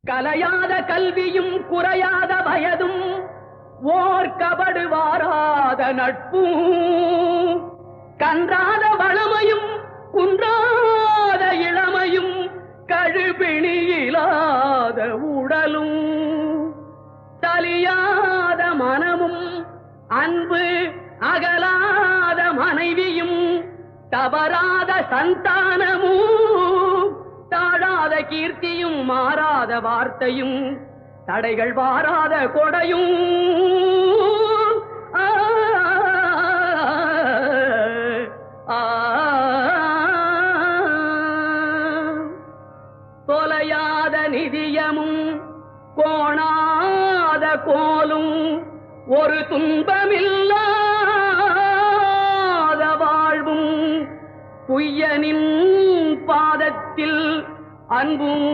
கலையாத கல்வியும் குறையாத வயதும் ஓர் கபடு வாராத நட்பும் கன்றாத வளமையும் குன்றாத இளமையும் கழுபிணியிலாத உடலும் தலியாத மனமும் அன்பு அகலாத மனைவியும் தவறாத சந்தானமும் தாழாத கீர்த்தியும் மாறாத வார்த்தையும் தடைகள் வாராத கொடையும் தொலையாத நிதியமும் கோணாத கோலும் ஒரு துன்பமில்லாத வாழ்வும் குய்யனின் பாதத்தில் அன்பும்